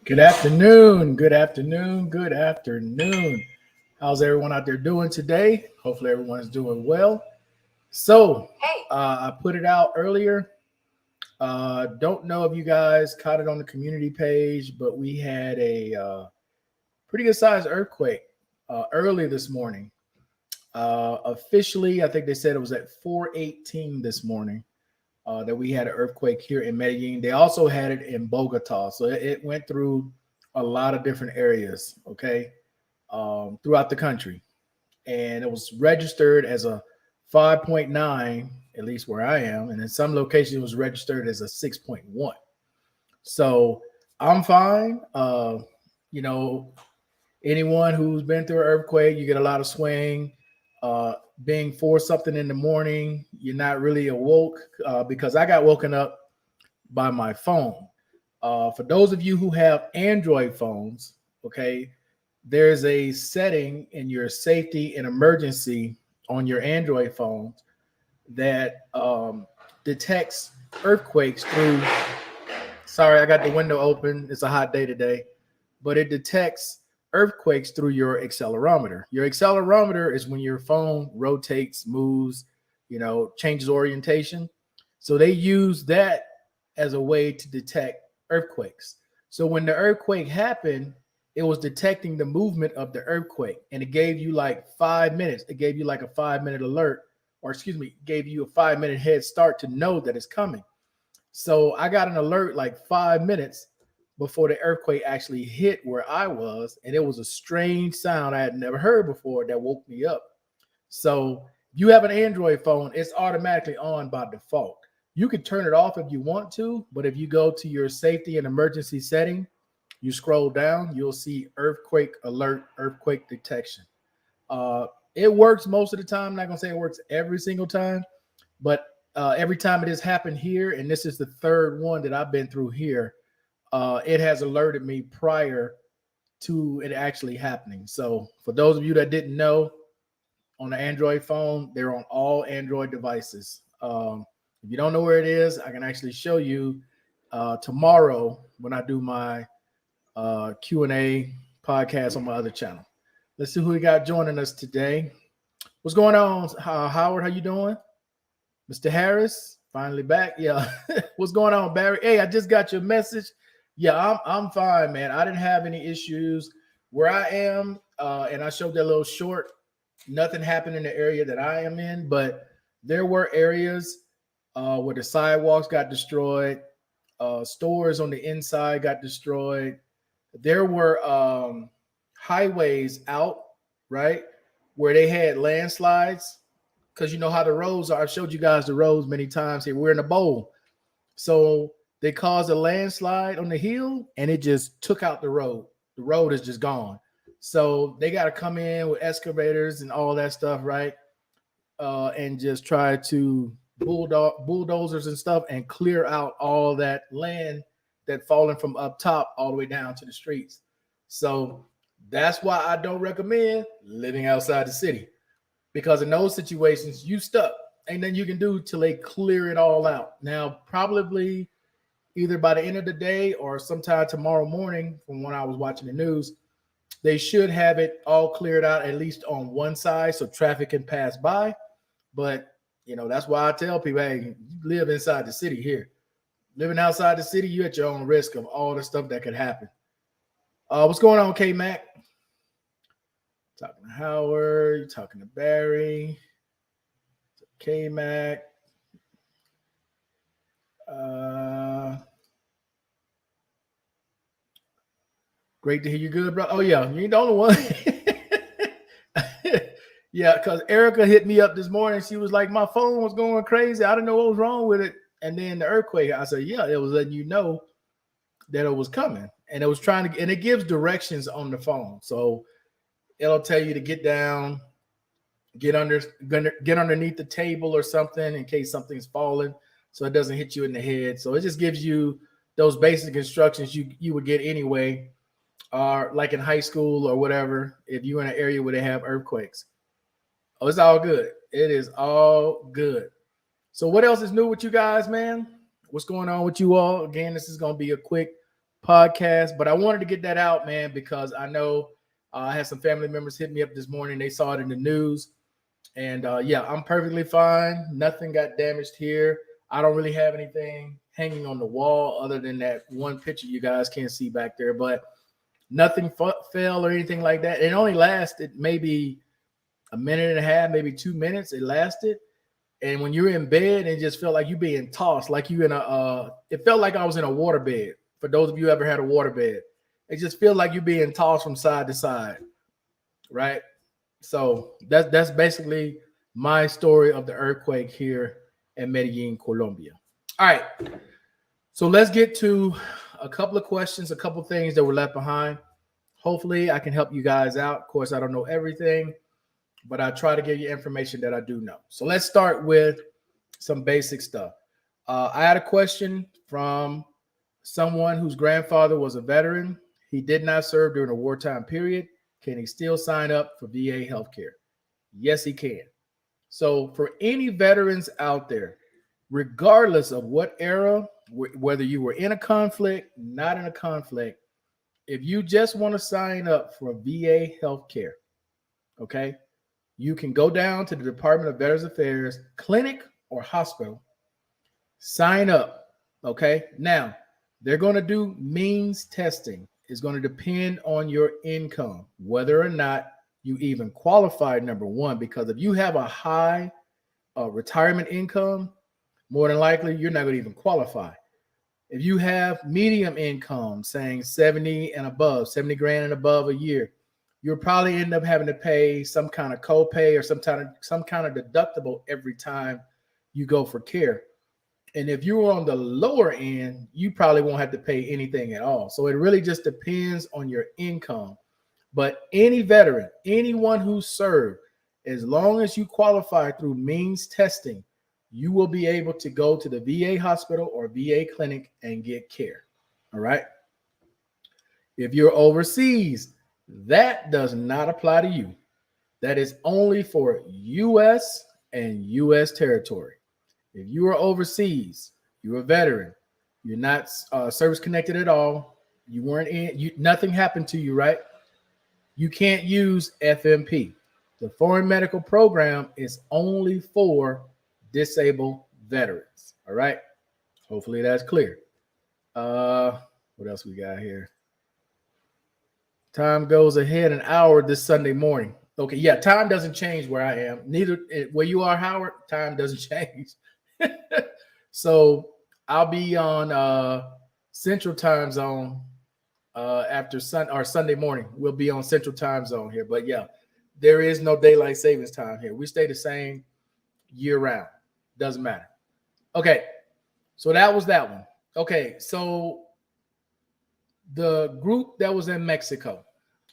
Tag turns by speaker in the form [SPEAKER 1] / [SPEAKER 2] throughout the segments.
[SPEAKER 1] Good afternoon. Good afternoon. Good afternoon. How's everyone out there doing today? Hopefully, everyone is doing well. So, I put it out earlier. Don't know if you guys caught it on the community page, but we had a pretty good sized earthquake early this morning. Officially, I think they said it was at 4:18 this morning that we had an earthquake here in Medellin. They also had it in Bogota, so it went through a lot of different areas. Okay, throughout the country, and it was registered as a 5.9, at least where I am, and in some locations it was registered as a 6.1. So I'm fine. You know, anyone who's been through an earthquake, you get a lot of swing. Uh, Being for something in the morning, you're not really awoke because I got woken up by my phone. For those of you who have Android phones, okay, there's a setting in your safety and emergency on your Android phones that detects earthquakes through. Sorry, I got the window open. It's a hot day today, but it detects earthquakes through your accelerometer. Your accelerometer is when your phone rotates, moves, changes orientation. So they use that as a way to detect earthquakes. So when the earthquake happened, it was detecting the movement of the earthquake, and it gave you like 5 minutes. It gave you like a 5 minute alert, or excuse me, gave you a 5 minute head start to know that it's coming. So I got an alert like 5 minutes before the earthquake actually hit where I was, and it was a strange sound I had never heard before that woke me up. So you have an Android phone, it's automatically on by default. You can turn it off if you want to, but if you go to your safety and emergency setting, you scroll down, you'll see earthquake alert, earthquake detection. Uh, it works most of the time. I'm not gonna say it works every single time, but every time it has happened here, and this is the third one that I've been through here, it has alerted me prior to it actually happening. So for those of you that didn't know, on the Android phone, they're on all Android devices. If you don't know where it is, I can actually show you tomorrow when I do my Q&A podcast on my other channel. Let's see who we got joining us today. What's going on, Howard? How you doing? Mr. Harris, finally back. Yeah. What's going on, Barry? Hey, I just got your message. Yeah, I'm fine, man. I didn't have any issues where I am, and I showed that little short. Nothing happened in the area that I am in, but there were areas where the sidewalks got destroyed, stores on the inside got destroyed. There were highways out, right, where they had landslides, because you know how the roads are. I've showed you guys the roads many times here. We're in a bowl. So they caused a landslide on the hill, and it just took out the road. The road is just gone. So they got to come in with excavators and all that stuff, right? And just try to bulldozers and stuff and clear out all that land that fallen from up top all the way down to the streets. So that's why I don't recommend living outside the city, because in those situations you stuck. Ain't nothing you can do till they clear it all out. Now, probably either by the end of the day or sometime tomorrow morning, from when I was watching the news, they should have it all cleared out, at least on one side, so traffic can pass by. But that's why I tell people, hey, you live inside the city here. Living outside the city, you at your own risk of all the stuff that could happen. What's going on, K Mac? Talking to Howard, you're talking to Barry, K Mac. Great to hear you good, bro. Oh yeah, you ain't the only one. Yeah, because Erica hit me up this morning. She was like, my phone was going crazy. I didn't know what was wrong with it. And then the earthquake, I said, yeah, it was letting you know that it was coming. And it was trying to, and it gives directions on the phone. So it'll tell you to get down, get underneath the table or something in case something's falling, so it doesn't hit you in the head. So it just gives you those basic instructions you would get anyway, or like in high school or whatever, if you're in an area where they have earthquakes. Oh, it's all good. It is all good. So what else is new with you guys, man? What's going on with you all? Again, this is going to be a quick podcast. But I wanted to get that out, man, because I know I had some family members hit me up this morning. They saw it in the news. And yeah, I'm perfectly fine. Nothing got damaged here. I don't really have anything hanging on the wall other than that one picture you guys can't see back there. But nothing fell or anything like that. It only lasted maybe a minute and a half, maybe 2 minutes. It lasted. And when you're in bed, it just felt like you being tossed, like you in a. It felt like I was in a water bed. For those of you who ever had a water bed, it just feels like you're being tossed from side to side, right? So that's basically my story of the earthquake here in Medellin, Colombia. All right, so let's get to a couple of questions, a couple of things that were left behind. Hopefully, I can help you guys out. Of course, I don't know everything, but I try to give you information that I do know. So let's start with some basic stuff. I had a question from someone whose grandfather was a veteran. He did not serve during a wartime period. Can he still sign up for VA healthcare? Yes, he can. So for any veterans out there, regardless of what era, whether you were in a conflict, not in a conflict, if you just want to sign up for VA healthcare, okay, you can go down to the Department of Veterans Affairs clinic or hospital, sign up, okay? Now, they're going to do means testing. It's going to depend on your income, whether or not you even qualify, number one, because if you have a high retirement income, more than likely, you're not going to even qualify. If you have medium income, saying 70 and above, 70 grand and above a year, you'll probably end up having to pay some kind of copay or some kind of deductible every time you go for care. And if you're on the lower end, you probably won't have to pay anything at all. So it really just depends on your income. But any veteran, anyone who served, as long as you qualify through means testing, you will be able to go to the VA hospital or VA clinic and get care. All right. If you're overseas, that does not apply to you. That is only for U.S. and U.S. territory. If you are overseas, you're a veteran, you're not service connected at all, you weren't in, nothing happened to you, right? You can't use FMP. The Foreign Medical Program is only for disabled veterans. All right. Hopefully that's clear. What else we got here? Time goes ahead an hour this Sunday morning. Okay, yeah, time doesn't change where I am. Neither where you are, Howard. Time doesn't change. So I'll be on Central Time Zone after Sunday morning. We'll be on Central Time Zone here. But yeah, there is no daylight savings time here. We stay the same year round. Doesn't matter. Okay, so that was that one. Okay, so the group that was in Mexico.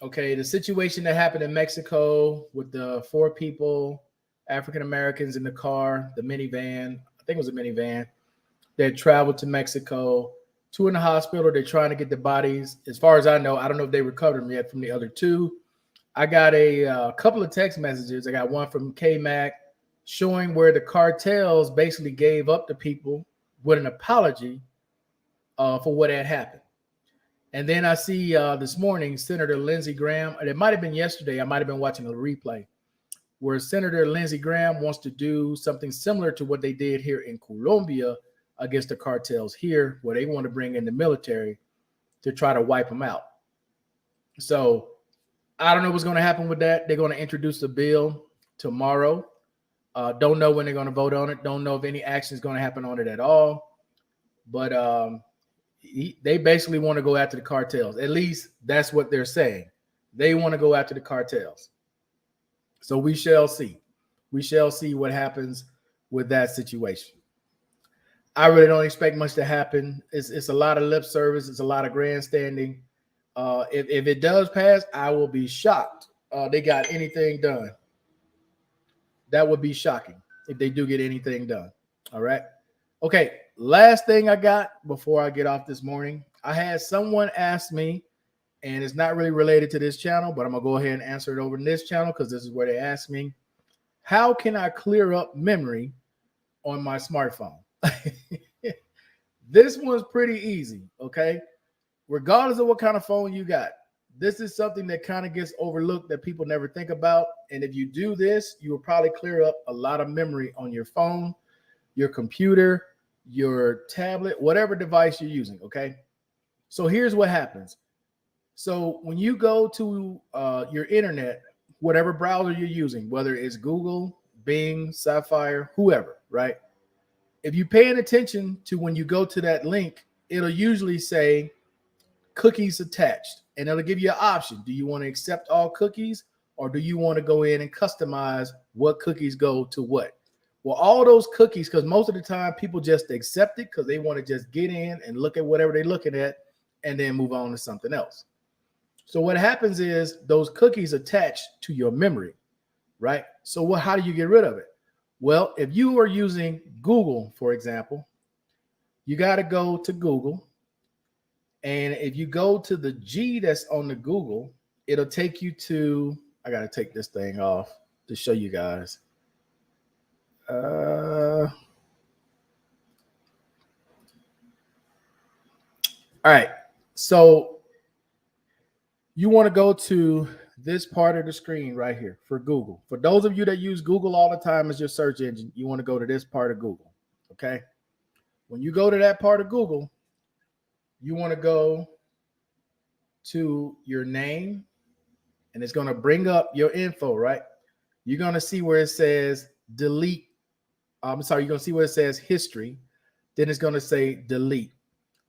[SPEAKER 1] Okay, the situation that happened in Mexico with the 4 people, African Americans in the car, the minivan, I think it was a minivan, that traveled to Mexico, 2 in the hospital. They're trying to get the bodies. As far as I know, I don't know if they recovered them yet from the other 2. I got a couple of text messages. I got one from KMAC showing where the cartels basically gave up to people with an apology for what had happened. And then I see this morning, Senator Lindsey Graham, and it might have been yesterday, I might have been watching a replay, where Senator Lindsey Graham wants to do something similar to what they did here in Colombia against the cartels here, where they want to bring in the military to try to wipe them out. So I don't know what's going to happen with that. They're going to introduce the bill tomorrow. Don't know when they're going to vote on it. Don't know if any action is going to happen on it at all. But they basically want to go after the cartels. At least that's what they're saying. They want to go after the cartels. So we shall see. We shall see what happens with that situation. I really don't expect much to happen. It's a lot of lip service. It's a lot of grandstanding. If it does pass, I will be shocked. They got anything done. That would be shocking if they do get anything done. All right. Okay. Last thing I got before I get off this morning, I had someone ask me, and it's not really related to this channel, but I'm going to go ahead and answer it over in this channel because this is where they asked me, how can I clear up memory on my smartphone? This one's pretty easy, okay? regardless of what kind of phone you got, this is something that kind of gets overlooked that people never think about. And if you do this, you will probably clear up a lot of memory on your phone, your computer, your tablet, whatever device you're using. Okay. So here's what happens. So when you go to your internet, whatever browser you're using, whether it's Google, Bing, Sapphire, whoever, right? If you're paying attention to when you go to that link, it'll usually say cookies attached, and it'll give you an option. Do you want to accept all cookies, or do you want to go in and customize what cookies go to what? Well, all those cookies, because most of the time people just accept it because they want to just get in and look at whatever they're looking at and then move on to something else. So what happens is those cookies attach to your memory, right? So how do you get rid of it? Well, if you are using Google, for example, you got to go to Google. And if you go to the G that's on the Google, it'll take you to, I got to take this thing off to show you guys. All right. So you want to go to this part of the screen right here for Google. For those of you that use Google all the time as your search engine, you want to go to this part of Google. Okay. When you go to that part of Google, you want to go to your name, and it's going to bring up your info, right? You're going to see where it says delete. You're going to see where it says history. Then it's going to say delete.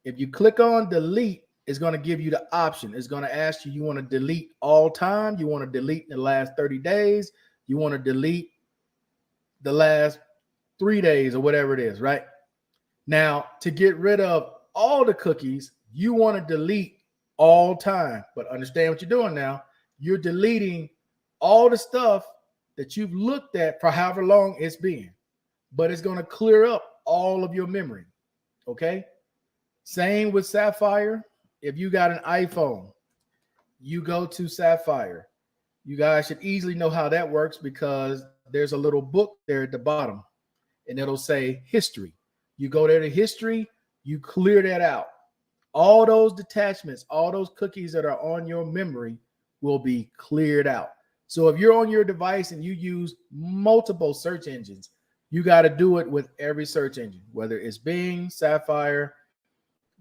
[SPEAKER 1] If you click on delete, it's going to give you the option. It's going to ask you want to delete all time? You want to delete in the last 30 days? You want to delete the last 3 days or whatever it is, right? Now, to get rid of all the cookies, you want to delete all time. But understand what you're doing now. You're deleting all the stuff that you've looked at for however long it's been. But it's going to clear up all of your memory, okay? Same with Sapphire. If you got an iPhone, you go to Sapphire. You guys should easily know how that works because there's a little book there at the bottom, and it'll say history. You go there to history, you clear that out. All those detachments, all those cookies that are on your memory will be cleared out. So if you're on your device and you use multiple search engines, you got to do it with every search engine, whether it's Bing, Sapphire,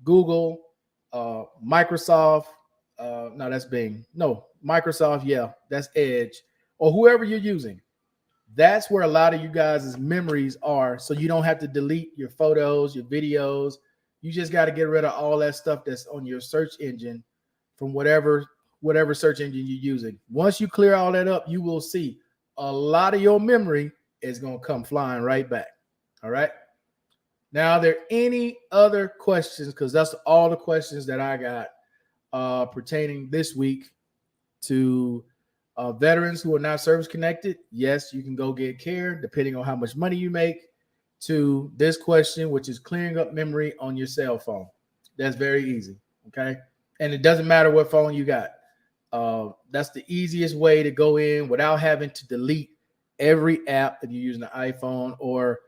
[SPEAKER 1] Google, Microsoft. No, that's Bing. No, Microsoft. Yeah, that's Edge, or whoever you're using. That's where a lot of you guys' memories are. So you don't have to delete your photos, your videos. You just got to get rid of all that stuff that's on your search engine from whatever search engine you're using. Once you clear all that up, you will see a lot of your memory is going to come flying right back. All right. Now, are there any other questions? Because that's all the questions that I got pertaining this week to veterans who are not service connected. Yes, you can go get care depending on how much money you make. To this question, which is clearing up memory on your cell phone. That's very easy. Okay. And it doesn't matter what phone you got. That's the easiest way to go in without having to delete every app if you're using an iPhone or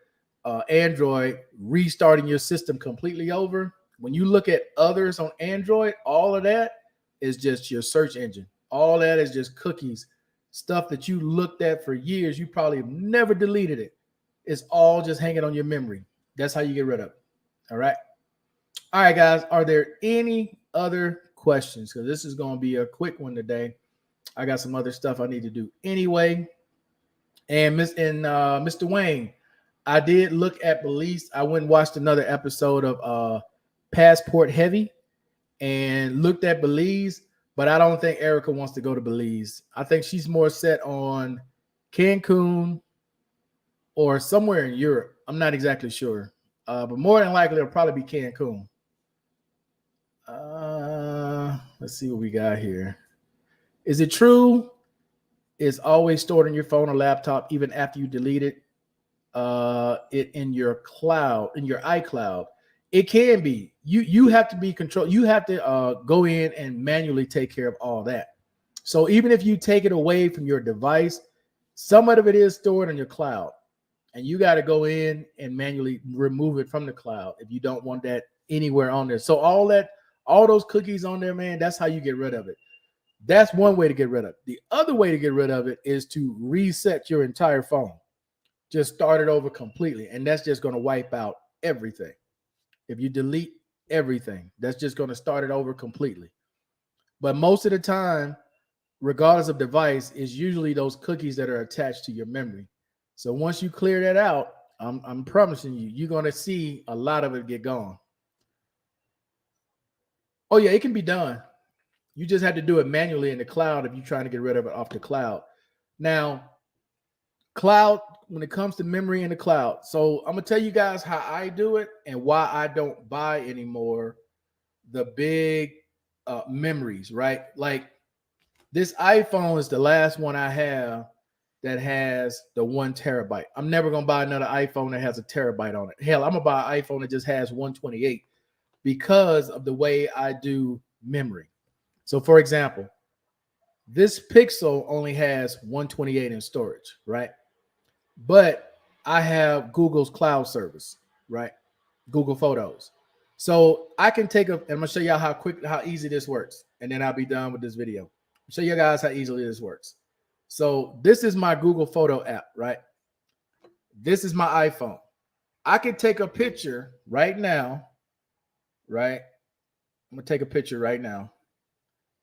[SPEAKER 1] Android, restarting your system completely over. When you look at others on Android, all of that is just your search engine. All that is just cookies, stuff that you looked at for years. You probably have never deleted it. It's all just hanging on your memory. That's how you get rid of it. All right. All right, guys. Are there any other questions? Because this is going to be a quick one today. I got some other stuff I need to do anyway. And Mr. Wayne, I did look at Belize. I went and watched another episode of Passport Heavy and looked at Belize, but I don't think Erica wants to go to Belize. I think she's more set on Cancun or somewhere in Europe. I'm not exactly sure. But more than likely, it'll probably be Cancun. Let's see what we got here. Is it true it's always stored in your phone or laptop even after you delete it in your cloud, in your iCloud? It can be. You have to be controlled. You have to go in and manually take care of all that. So even if you take it away from your device, some of it is stored in your cloud. And you got to go in and manually remove it from the cloud if you don't want that anywhere on there. So all all those cookies on there, man, that's how you get rid of it. That's one way to get rid of it. The other way to get rid of it is to reset your entire phone. Just start it over completely. And that's just going to wipe out everything. If you delete everything, that's just going to start it over completely. But most of the time, regardless of device, is usually those cookies that are attached to your memory. So once you clear that out, I'm promising you, you're going to see a lot of it get gone. Oh, yeah, it can be done. You just have to do it manually in the cloud if you're trying to get rid of it off the cloud. Now, cloud, when it comes to memory in the cloud, so I'm going to tell you guys how I do it and why I don't buy anymore the big memories, right? Like this iPhone is the last one I have that has the 1 terabyte. I'm never going to buy another iPhone that has a terabyte on it. Hell, I'm going to buy an iPhone that just has 128 because of the way I do memory. So for example, this Pixel only has 128 in storage, right? But I have Google's cloud service, right? Google Photos. So I can take I'm gonna show y'all how easy this works, and then I'll be done with this video. I'll show you guys how easily this works. So this is my Google Photo app, right? This is my iPhone. I can take a picture right now, right? I'm gonna take a picture right now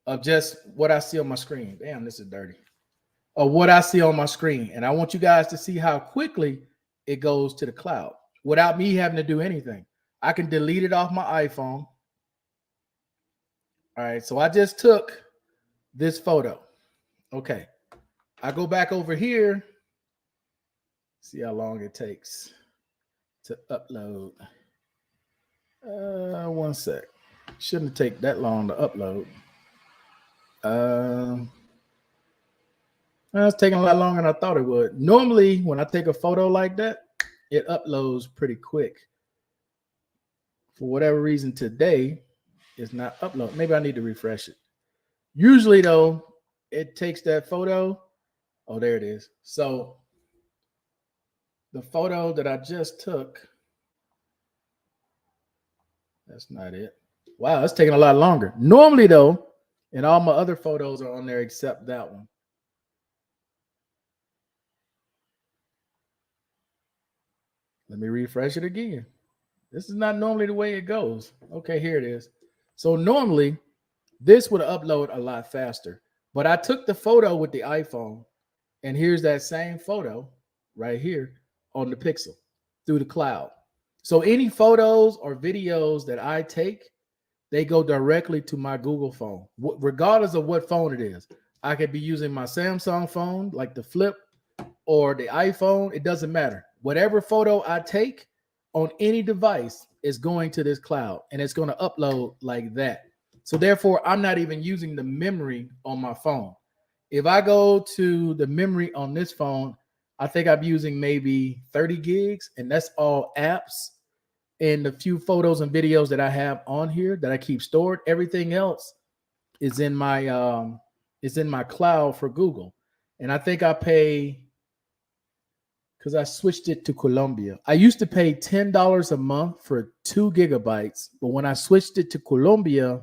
[SPEAKER 1] of just what I see on my screen. Damn, this is dirty. Of what I see on my screen. And I want you guys to see how quickly it goes to the cloud without me having to do anything. I can delete it off my iPhone. All right, so I just took this photo. Okay, I go back over here. See how long it takes to upload. 1 sec. Shouldn't take that long to upload. It's taking a lot longer than I thought it would. Normally, when I take a photo like that, it uploads pretty quick. For whatever reason, today it's not uploading. Maybe I need to refresh it. Usually, though, it takes that photo. Oh, there it is. So the photo that I just took, that's not it. Wow, it's taking a lot longer. Normally, though, and all my other photos are on there except that one. Let me refresh it again. This is not normally the way it goes. Okay, here it is. So normally, this would upload a lot faster. But I took the photo with the iPhone, and here's that same photo right here on the Pixel through the cloud. So any photos or videos that I take, they go directly to my Google phone, regardless of what phone it is. I could be using my Samsung phone, like the Flip, or the iPhone. It doesn't matter. Whatever photo I take on any device is going to this cloud, and it's going to upload like that. So therefore, I'm not even using the memory on my phone. If I go to the memory on this phone, I think I'm using maybe 30 gigs, and that's all apps and the few photos and videos that I have on here that I keep stored. Everything else is in my cloud for Google. And I think I pay, because I switched it to Colombia. I used to pay $10 a month for 2 gigabytes, but when I switched it to Colombia,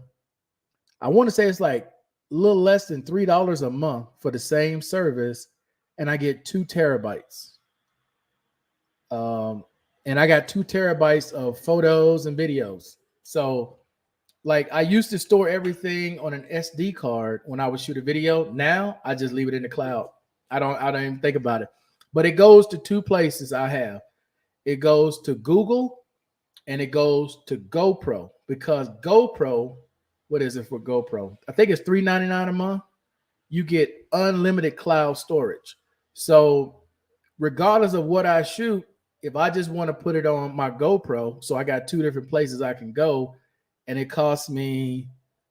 [SPEAKER 1] I want to say it's like a little less than $3 a month for the same service, and I get 2 terabytes. And I got 2 terabytes of photos and videos. So, like, I used to store everything on an SD card when I would shoot a video. Now I just leave it in the cloud. I don't even think about it. But it goes to 2 places I have. It goes to Google and it goes to GoPro, because GoPro, what is it for GoPro? I think it's $3.99 a month. You get unlimited cloud storage. So regardless of what I shoot, if I just want to put it on my GoPro, so I got 2 different places I can go, and it costs me,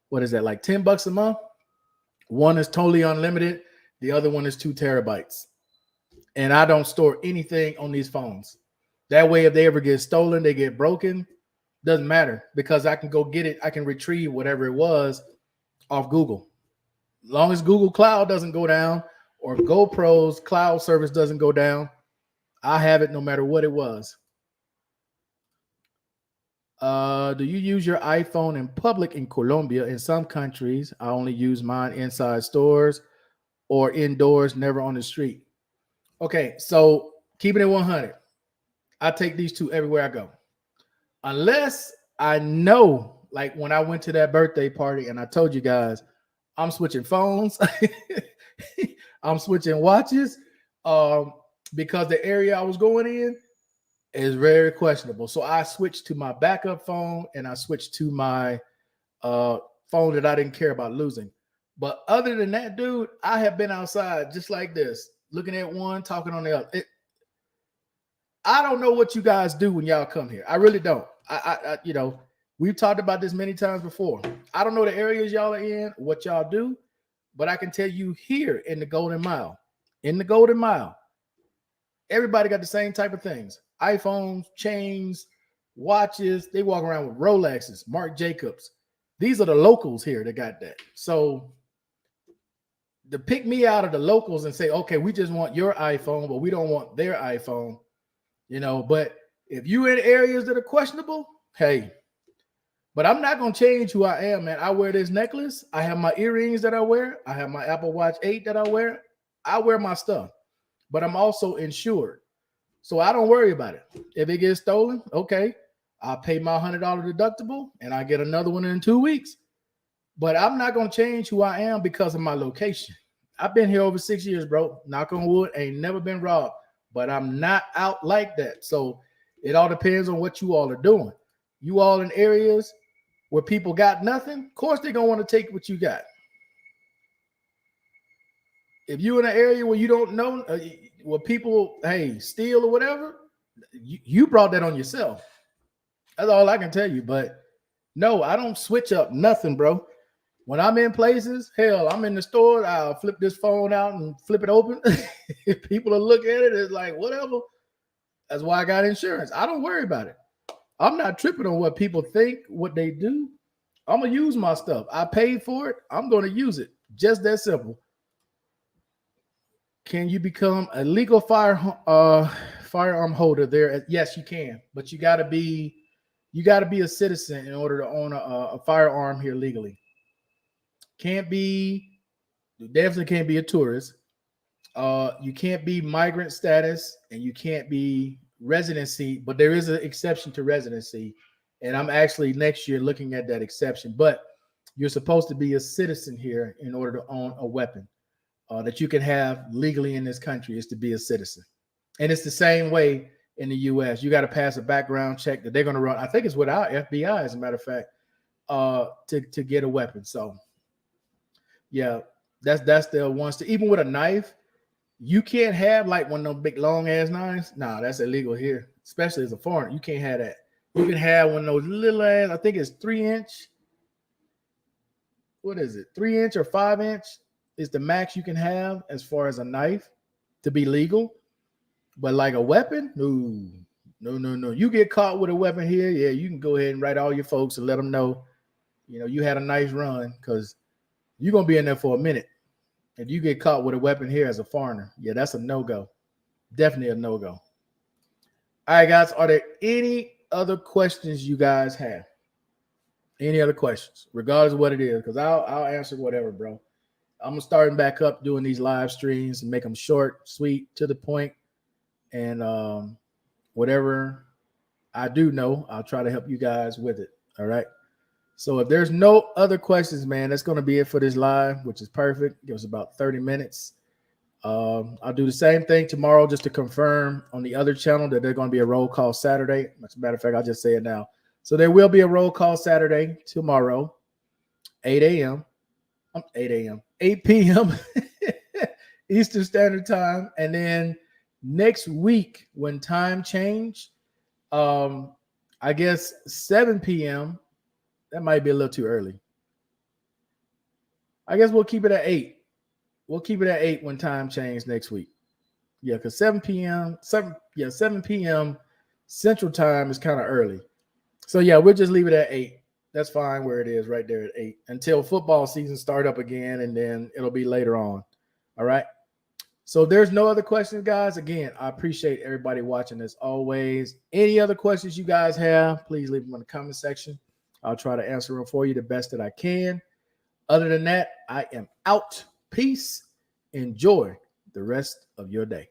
[SPEAKER 1] what is that, like $10 a month? One is totally unlimited. The other one is 2 terabytes. And I don't store anything on these phones. That way, if they ever get stolen, they get broken, doesn't matter, because I can go get it. I can retrieve whatever it was off Google. As long as Google Cloud doesn't go down or GoPro's cloud service doesn't go down, I have it no matter what it was. Do you use your iPhone in public in Colombia? In some countries, I only use mine inside stores or indoors, never on the street. Okay, so keeping it 100, I take these two everywhere I go. Unless I know, like when I went to that birthday party and I told you guys, I'm switching phones, I'm switching watches, um, because the area I was going in is very questionable. So I switched to my backup phone and I switched to my uh, phone that I didn't care about losing. But other than that, dude, I have been outside just like this, looking at one, talking on the other. I don't know what you guys do when y'all come here. I really don't. We've talked about this many times before. I don't know the areas y'all are in, what y'all do, but I can tell you here in the Golden Mile, everybody got the same type of things: iPhones, chains, watches. They walk around with Rolexes, Marc Jacobs. These are the locals here that got that. So to pick me out of the locals and say, okay, we just want your iPhone, but we don't want their iPhone, but if you in areas that are questionable, hey, but I'm not going to change who I am, man. I wear this necklace. I have my earrings that I wear. I have my Apple Watch 8 that I wear. I wear my stuff, but I'm also insured. So I don't worry about it. If it gets stolen, okay, I'll pay my $100 deductible and I get another one in 2 weeks. But I'm not going to change who I am because of my location. I've been here over 6 years, bro. Knock on wood, ain't never been robbed, but I'm not out like that. So it all depends on what you all are doing. You all in areas where people got nothing, of course they're going to want to take what you got. If you're in an area where you don't know, where people, hey, steal or whatever, you brought that on yourself. That's all I can tell you. But no, I don't switch up nothing, bro. When I'm in places, hell, I'm in the store, I'll flip this phone out and flip it open. If people will look at it, it's like, whatever. That's why I got insurance. I don't worry about it. I'm not tripping on what people think, what they do. I'm going to use my stuff. I paid for it. I'm going to use it. Just that simple. Can you become a legal firearm holder there? Yes, you can. But you got to be a citizen in order to own a firearm here legally. Definitely can't be a tourist. You can't be migrant status and you can't be residency, but there is an exception to residency. And I'm actually next year looking at that exception. But you're supposed to be a citizen here in order to own a weapon that you can have legally in this country is to be a citizen. And it's the same way in the U.S. You got to pass a background check that they're going to run. I think it's without FBI, as a matter of fact, to get a weapon. So, yeah, that's the ones. Even with a knife, you can't have like one of those big long ass knives. Nah, that's illegal here, especially as a foreigner. You can't have that. You can have one of those little ass. I think it's 3-inch. What is it? 3-inch or 5-inch is the max you can have as far as a knife to be legal. But like a weapon, no. You get caught with a weapon here, yeah, you can go ahead and write all your folks and let them know, you had a nice run, because you're gonna be in there for a minute. If you get caught with a weapon here as a foreigner, yeah, that's a no-go. Definitely a no-go. All right, guys, are there any other questions you guys have? Any other questions, regardless of what it is? Because I'll answer whatever, bro. I'm starting back up doing these live streams and make them short, sweet, to the point. And whatever I do know, I'll try to help you guys with it. All right. So if there's no other questions, man, that's going to be it for this live, which is perfect. It was about 30 minutes. I'll do the same thing tomorrow just to confirm on the other channel that there's going to be a roll call Saturday. As a matter of fact, I'll just say it now. So there will be a roll call Saturday tomorrow, 8 p.m. Eastern Standard Time. And then next week, when time change, I guess 7 p.m., that might be a little too early. I guess we'll keep it at 8. We'll keep it at 8 when time change next week. Yeah, because 7 p.m. Central Time is kind of early. So, yeah, we'll just leave it at 8. That's fine where it is right there at 8 until football season start up again, and then it'll be later on. All right? So there's no other questions, guys. Again, I appreciate everybody watching as always. Any other questions you guys have, please leave them in the comment section. I'll try to answer them for you the best that I can. Other than that, I am out. Peace. Enjoy the rest of your day.